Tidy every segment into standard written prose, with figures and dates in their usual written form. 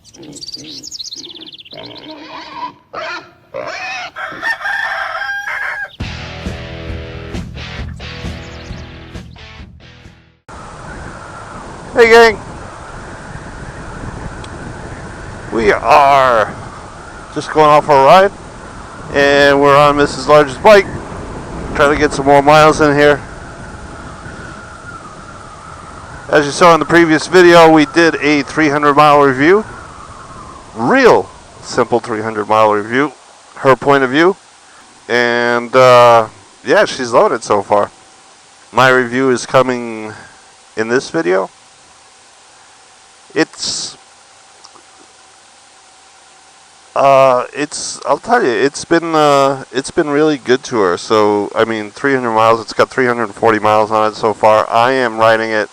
Hey gang, we are just going off our ride and we're on Mrs. Large's bike, trying to get some more miles in here. As you saw in the previous video, we did a 300-mile review, real simple 300-mile review, her point of view, and yeah, she's loving it so far. My review is coming in this video. I'll tell you, it's been really good to her. So, I mean, 300 miles, it's got 340 miles on it so far. I am riding it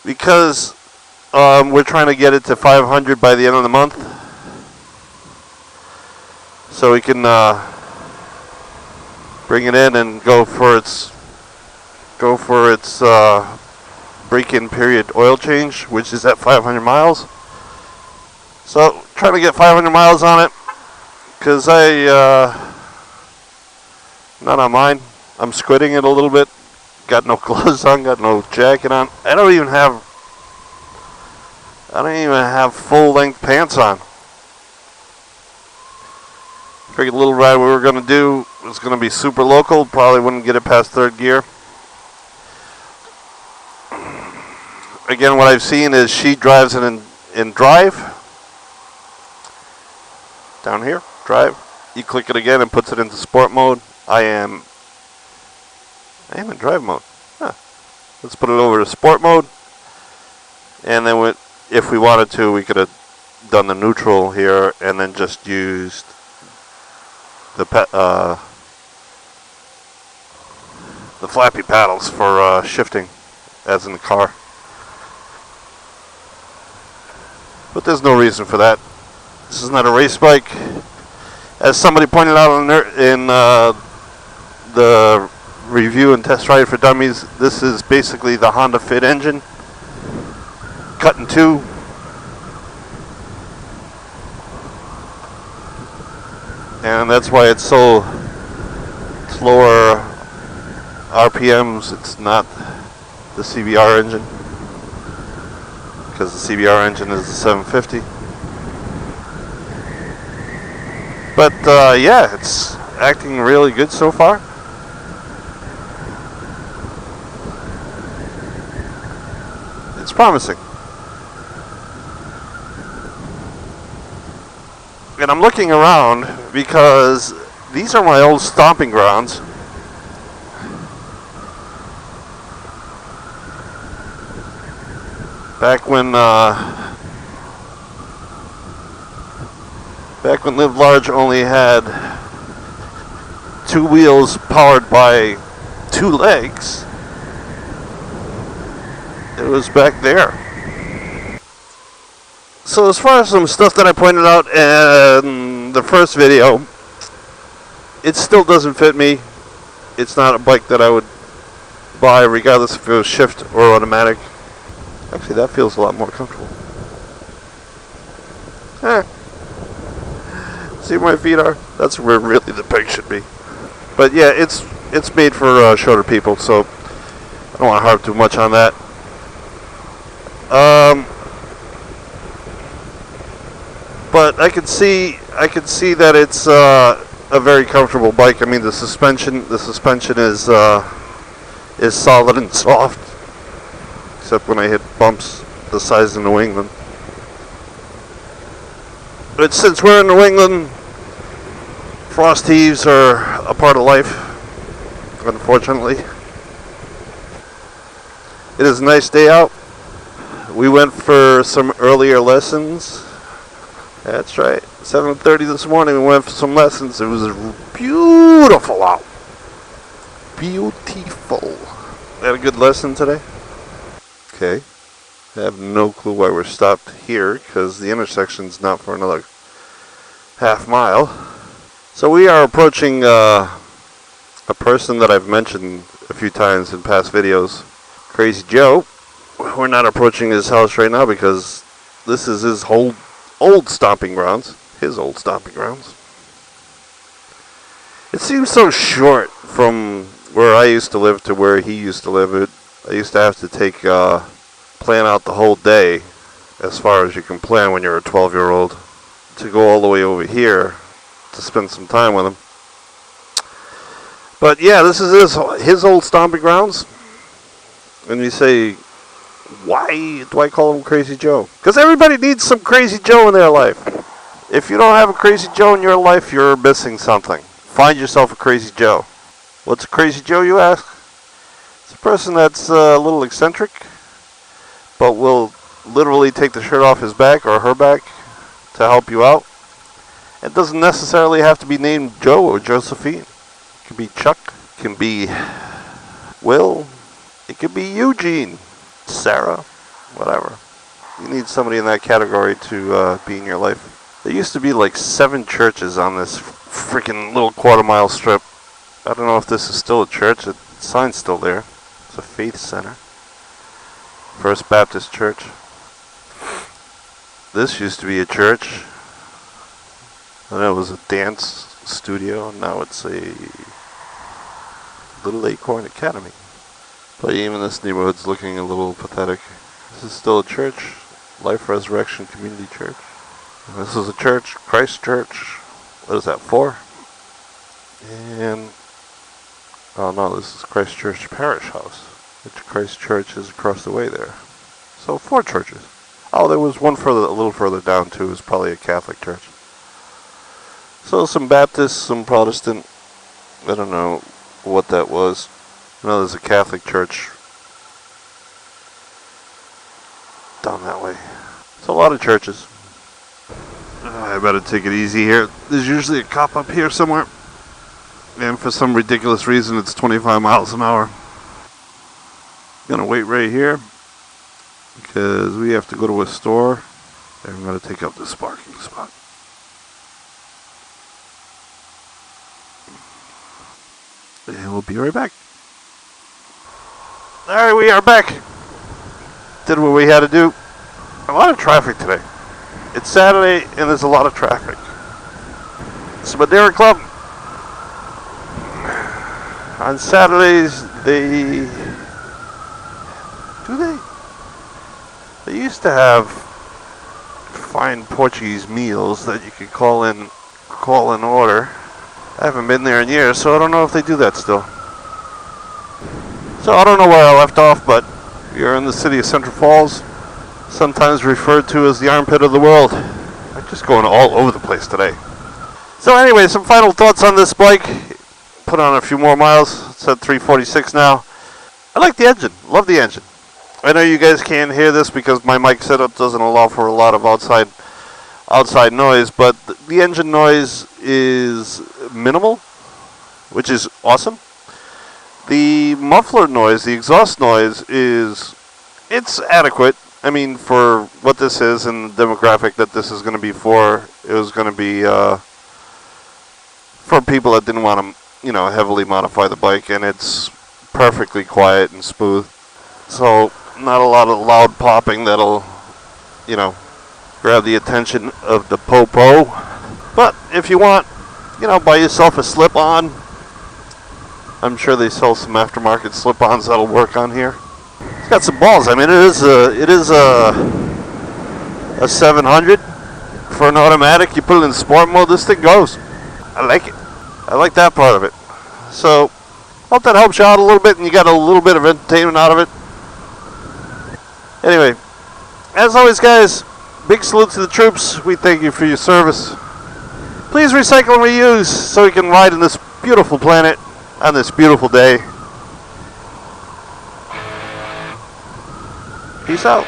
because we're trying to get it to 500 by the end of the month. So we can bring it in and go for its break-in period oil change, which is at 500 miles. So trying to get 500 miles on it because not on mine. I'm squidding it a little bit. Got no gloves on, got no jacket on. I don't even have full-length pants on. Figured the little ride we were going to do was going to be super local. Probably wouldn't get it past third gear. Again, what I've seen is she drives it in drive. Down here, drive. You click it again and puts it into sport mode. I am in drive mode. Huh. Let's put it over to sport mode. And then if we wanted to, we could have done the neutral here and then just used the flappy paddles for shifting as in the car. But there's no reason for that. This is not a race bike. As somebody pointed out in the review and test ride for dummies, this is basically the Honda Fit engine cut in two. And that's why it's so slower RPMs. It's not the CBR engine, because the CBR engine is the 750. But yeah, it's acting really good so far. It's promising. And I'm looking around because these are my old stomping grounds. Back when Live Large only had two wheels powered by two legs. It was back there. So as far as some stuff that I pointed out in the first video, it still doesn't fit me. It's not a bike that I would buy regardless if it was shift or automatic. Actually, that feels a lot more comfortable. See where my feet are? That's where really the peg should be. But yeah, it's made for shorter people, so I don't want to harp too much on that. But I could see that it's a very comfortable bike. I mean, the suspension is solid and soft, except when I hit bumps the size of New England. But since we're in New England, frost heaves are a part of life, unfortunately. It is a nice day out. We went for some earlier lessons. That's right, 7:30 this morning we went for some lessons. It was beautiful out. Beautiful. Had a good lesson today. Okay. I have no clue why we're stopped here, because the intersection's not for another half mile. So we are approaching a person that I've mentioned a few times in past videos, Crazy Joe. We're not approaching his house right now because This is his whole old stomping grounds. His old stomping grounds. It seems so short from where I used to live to where he used to live. I used to have to plan out the whole day, as far as you can plan when you're a 12-year-old, to go all the way over here to spend some time with him. But yeah, this is his old stomping grounds. And you say, why do I call him Crazy Joe? Because everybody needs some Crazy Joe in their life. If you don't have a Crazy Joe in your life, you're missing something. Find yourself a Crazy Joe. What's a Crazy Joe, you ask? It's a person that's a little eccentric, but will literally take the shirt off his back or her back to help you out. It doesn't necessarily have to be named Joe or Josephine. It can be Chuck. It can be Will. It could be Eugene. Sarah. Whatever. You need somebody in that category to be in your life. There used to be like 7 churches on this freaking little quarter-mile strip. I don't know if this is still a church. The sign's still there. It's a faith center. First Baptist Church. This used to be a church. And it was a dance studio. Now it's a Little Acorn Academy. But even this neighborhood's looking a little pathetic. This is still a church. Life Resurrection Community Church. And this is a church, Christ Church. What is that, 4? And, oh no, this is Christ Church Parish House, which Christ Church is across the way there. So 4 churches. Oh, there was one a little further down too. It was probably a Catholic church. So some Baptist, some Protestant. I don't know what that was. I know there's a Catholic church down that way. It's a lot of churches. I better take it easy here. There's usually a cop up here somewhere. And for some ridiculous reason, it's 25 miles an hour. Gonna wait right here because we have to go to a store. And I'm gonna take up this parking spot. And we'll be right back. Alright, we are back. Did what we had to do. A lot of traffic today. It's Saturday and there's a lot of traffic. It's Madeira Club. On Saturdays, they used to have fine Portuguese meals that you could call in order. I haven't been there in years, so I don't know if they do that still. So I don't know where I left off, but you're in the city of Central Falls, sometimes referred to as the armpit of the world. I'm just going all over the place today. So anyway, some final thoughts on this bike. Put on a few more miles. It's at 346 now. I like the engine. Love the engine. I know you guys can't hear this because my mic setup doesn't allow for a lot of outside noise, but the engine noise is minimal, which is awesome. The muffler noise, the exhaust noise, it's adequate. I mean, for what this is and the demographic that this is going to be for, it was going to be for people that didn't want to, heavily modify the bike, and it's perfectly quiet and smooth. So, not a lot of loud popping that'll, grab the attention of the popo. But if you want, buy yourself a slip-on. I'm sure they sell some aftermarket slip-ons that'll work on here. It's got some balls. I mean, it is a 700 for an automatic. You put it in sport mode, this thing goes. I like it. I like that part of it. So, hope that helps you out a little bit and you got a little bit of entertainment out of it. Anyway, as always, guys, big salute to the troops. We thank you for your service. Please recycle and reuse so we can ride in this beautiful planet on this beautiful day. Peace out.